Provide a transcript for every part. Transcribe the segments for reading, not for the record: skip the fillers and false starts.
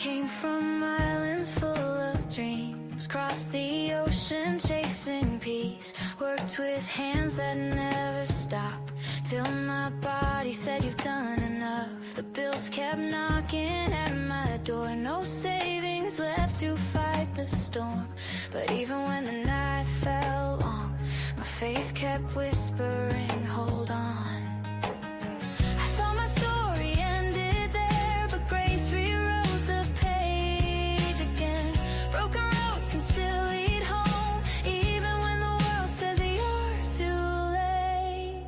Came from islands full of dreams, crossed the ocean chasing peace, worked with hands that never stop, till my body said you've done enough. The bills kept knocking at my door, no savings left to fight the storm. But even when the night fell long, my faith kept whispering, hold on. I thought my story ended there, but grace rewrote the page again. Broken roads can still lead home, even when the world says you're too late.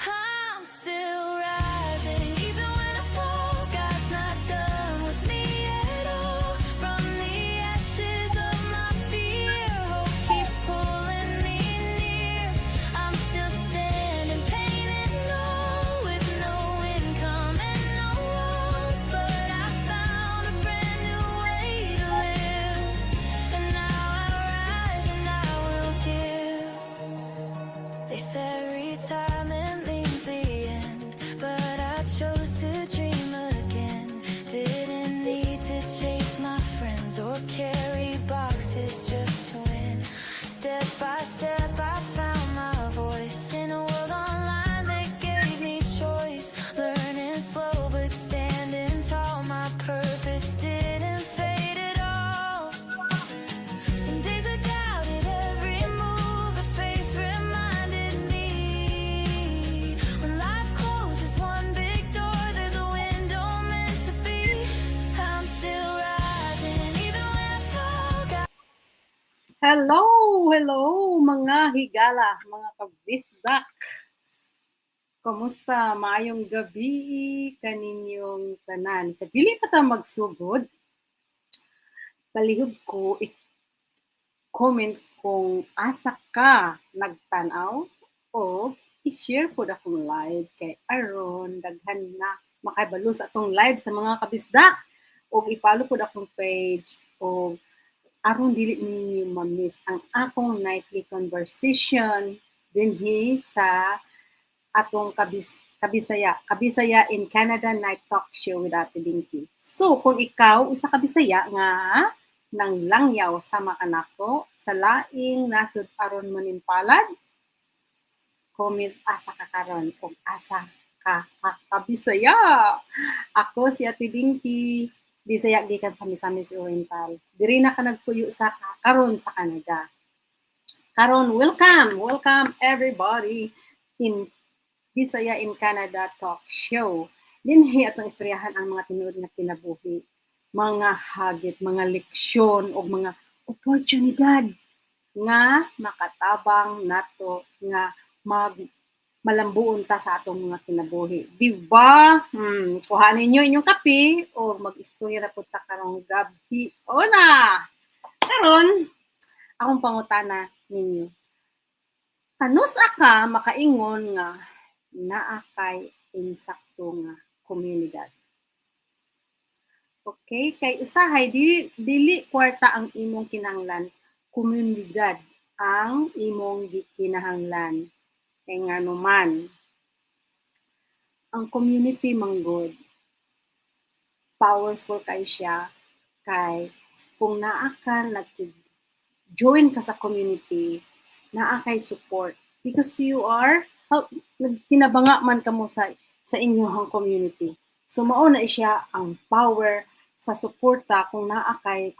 I'm still rising, even when I fall. God's not done with me at all. From the ashes of my fear, hope keeps pulling me near. I'm still standing, pain and all, with no income and no walls. But I found a brand new way to live, and now I rise and I will give. They said retirement means the end, but I chose to dream again. Didn't need to chase my friends or carry boxes just to win. Step by step I found my voice in a world online that gave me choice. Learning slow but standing tall, my purpose didn't fade at all. Some days I doubted every move, but faith reminded me, when life closes one big door, there's a window meant to be. I'm still rising, even when I fall. Hello mga higala, mga kabisdak. Kumusta? Maayong gabi kaninyong tanan. Sa dili pa ta magsugod, palihog ko i-comment kung asa ka nagtanaw o i-share po akong live kay aron daghan na makabalo sa atong live sa mga kabisdak o i-follow po akong page o aron dili ninyo ma-miss ang akong nightly conversation dinhi sa atong Kabisaya in Canada Night Talk Show with Ate Binky. So, kung ikaw usa ka Bisaya nga nang langyaw sama kanako sa laing nasud aron manimpalad, comment asa ka karon kung asa ka kabisaya. Ako si Ate Binky, Bisaya gikan sa Misamis Oriental. Diri na ka nagpuyo sa karon sa Canada. Karon, welcome everybody in Bisaya in Canada Talk Show. Dinhi atong istoryahan ang mga tinuod nga kinabuhi, mga hagit, mga leksyon o mga oportunidad nga makatabang nato nga malambuon ta sa atong mga kinabuhi. Di ba? Kuhanin nyo inyong kape o mag-istorya na po ta karong gabi. O na! Karon, akong pangutana ninyo. Kanus ka makaingon nga naa kay insakto nga komunidad? Okay, kay usahay dili kwarta ang imong kinahanglan, komunidad ang imong gikinahanglan. Kay ngano man ang community manggod powerful kay siya, kay kung naa ka join ka sa community, naa kay support because you are nagtinabanga man kamo sa inyong community. So mao na siya ang power sa suporta kung naa kay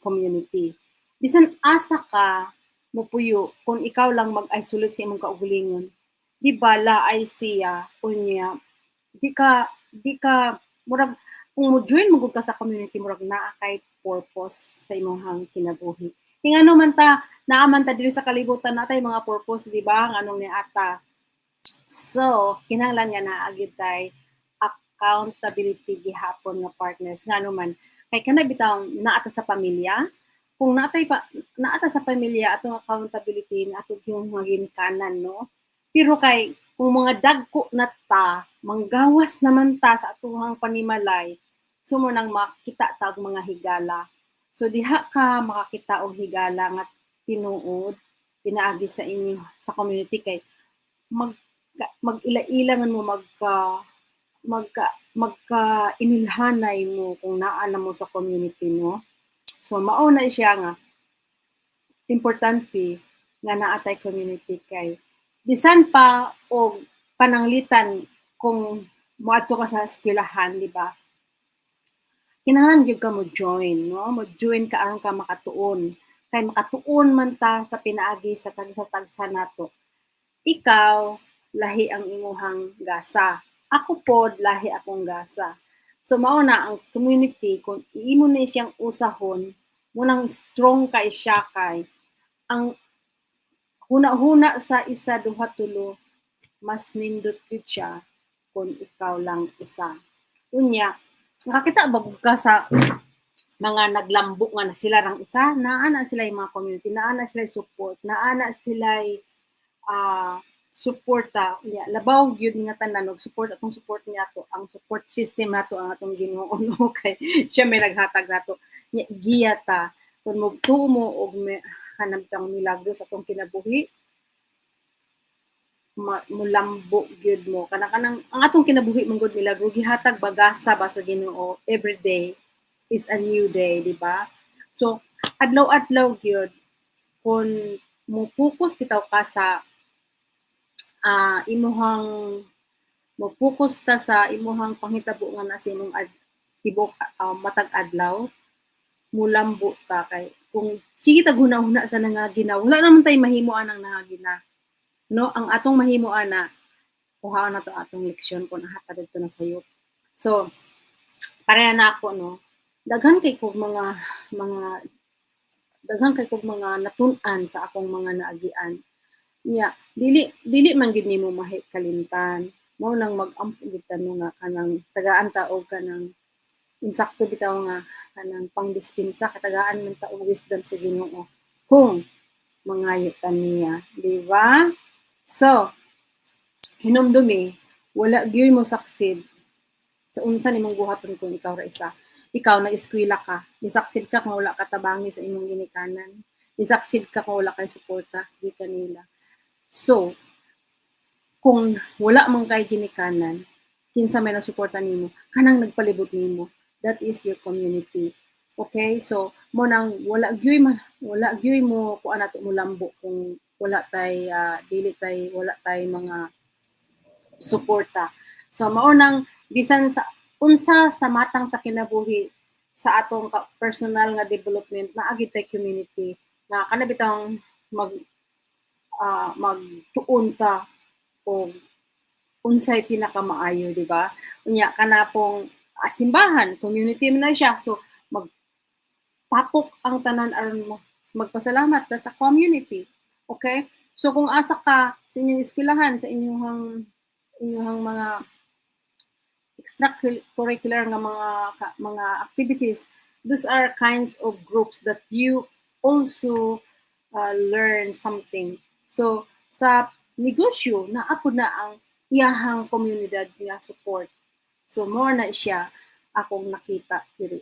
community. Bisan asa ka mopuyo kung ikaw lang mag-isolate sa imong kaugalingon. Di ba laay siya unya di ka murag kung mo join mo ka sa community murag naa kay purpose sa imong kinabuhi. Ingano man ta naaman ta diri sa kalibutan natay mga purpose, di ba? Nganong ni ata. So, kinahanglan nga naagid tay accountability gihapon nga partners ngano man kay kana bitaw naata sa pamilya. Kung naata sa pamilya atong accountability na atong yung mga ginikanan, no? Pero kay kung mga dagko na ta, manggawas naman ta sa atuhang panimalay, sumo nang makita ta og mga higala. So diha ka makakita og higala nga tinuod pinaagi sa inyo sa community kay mag-ila-ila man mo magka inilhanay mo kung naa na mo sa community no. So mao na siya nga importante nga naatay community kay bisan pa og pananglitan kung moadto ka sa eskwelahan, di ba? Kinahanglan gyud ka mo join, no? Mo join ka aron ka makatuon. Kay makatuon man ta sa pinaagi sa tagsa nato. Ikaw lahi ang imuhang gasa. Ako pod lahi akong gasa. So mao na ang community kung iimo na siyang usahon, munang strong kay siya kay ang huna-huna sa isa duha tulo mas nindot gyud siya kung ikaw lang isa. Unya, nakakita ba ka sa mga naglambo nga na sila rang isa, naa na sila yung mga community, naa na sila support, naa na sila suporta. Yeah, labaw gyud nga tanan og support atong support niya to, ang support system nato ang atong Ginoo no kay siya may naghatag nato. Giya ta kun mogtuo mo og hanap tang milagro sa atong kinabuhi, mulambo gyud mo kanang ang atong kinabuhi man gud milagro gihatag bagasa ba sa Ginoo every day is a new day, di ba? So adlaw-adlaw gyud kun mo focus bitaw ka sa imuhang mo focus ka sa imuhang panghitabo nga na sa imong tibok matag adlaw mulambo ta kay kung sige tag huna-huna sa nangagina wala naman tay mahimoan ang nangagina no ang atong mahimoan na kuhaon na to atong leksyon kung nahatag dito na sayo. So pareha na ako no daghan kay kog mga natun-an sa akong mga naagian. Yeah, dili man gid nimo mahikalimtan. Mao nang mag-ampo gid tanong nga kanang tagaan ta og kanang insakto bitaw nga kanang pangdispensa katagaan man ta og wisdom sa Ginoo kung mangayo ta niya, di ba? So, hinumdumi wala gyud mo succeed sa unsa nimong buhaton kung ikaw ra isa. Ikaw nag-eskwela ka, nisaksid ka kung wala ka tabangi sa imong ginikanan. Nisaksid ka kung wala kay suporta di kanila. So, kung wala man kay ginikanan, kinsa may nasuporta nimo, kanang nagpalibot nimo, that is your community. Okay? So, mo nang wala gyud mo kuan nato mo lambo kung wala tay wala tay mga suporta. So mao nang bisan sa unsa sa matang sa kinabuhi sa atong personal nga development naagi tay community na kana bitang magtuon ka o unsay pinakamaayo, di ba? Unya kana pong simbahan, community man na siya. So magtapok ang tanan aron magpasalamat sa community. Okay? So kung asa ka sa inyong eskwelahan, sa inyong mga extracurricular nga mga activities, those are kinds of groups that you also learn something. So sa negosyo naapod na ang iyahang komunidad nga support. So more na siya akong nakita diri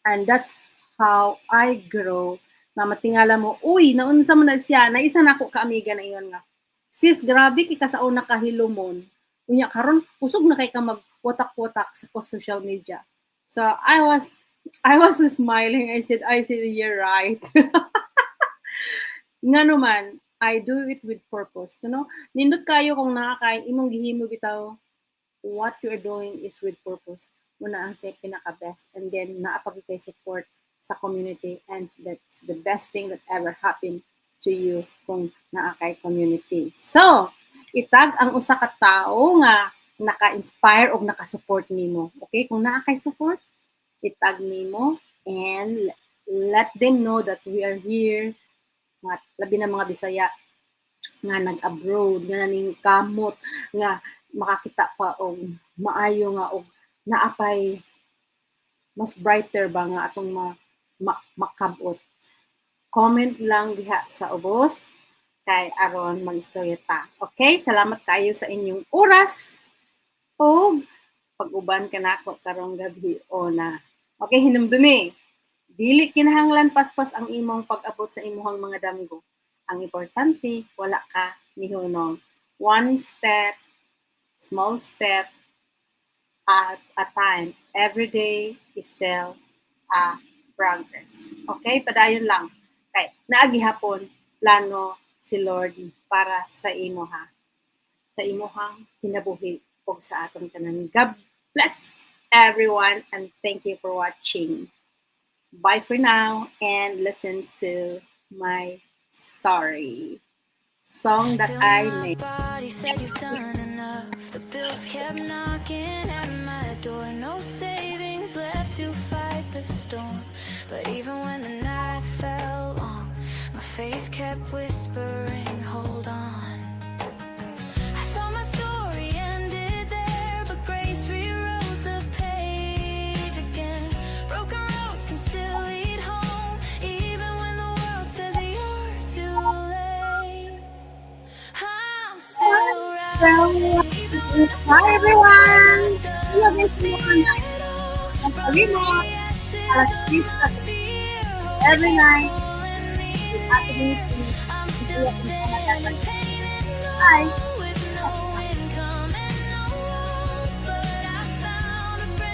and that's how I grow na matingala mo uy naunsa man na siya na isa nako ka amiga na iyon nga sis grabe kay ka sa una ka hilumon unya karon usog na kay ka magwatak-watak sa social media. So I was smiling. I said you're right. Nga naman I do it with purpose, you know? Nindot kayo kung nakakay imong gihimo bitaw what you are doing is with purpose. Muna ang say pinaka-best and then naapag kay support sa community and that's the best thing that ever happened to you kung naakay community. So, itag ang usa ka tawo nga naka-inspire o naka-support nimo. Okay? Kung naakay support, itag nimo and let them know that we are here nga labi na mga Bisaya nga nag-abroad nga naning kamot nga makakita pa og maayo nga og naapay mas brighter ba nga atong makabot. Comment lang diha sa ubos kay aron mag-istorya ta. Okay? Salamat kayo sa inyong oras o pag-uban ka nako karong gabi o na. Okay, hinumdumi. Dili kinahanglan paspas ang imong pag-abot sa imong mga damgo. Ang importante, wala ka nihunong. One step, small step, at a time. Every day is still a progress. Okay? Padayon lang. Kay naagi hapon plano si Lord para sa imo ha. Sa imuhang kinabuhi ug sa atong tanan. God bless everyone and thank you for watching. Bye for now and listen to my story. Song that Till I my made. body said you've done enough. The bills kept knocking at my door. No savings left to fight the storm. But even when the night fell long, my faith kept whispering, hold on. I thought my story ended there, but grace rewrote the page again. Broken roads can still lead home, even when the world says you're too late. I'm still rising, even when I Bye fall everyone! See you down. next one. Ang sabi mo, alas 3 every night, with Ate Denise, I'm hindi still ako standing, pain and Bye!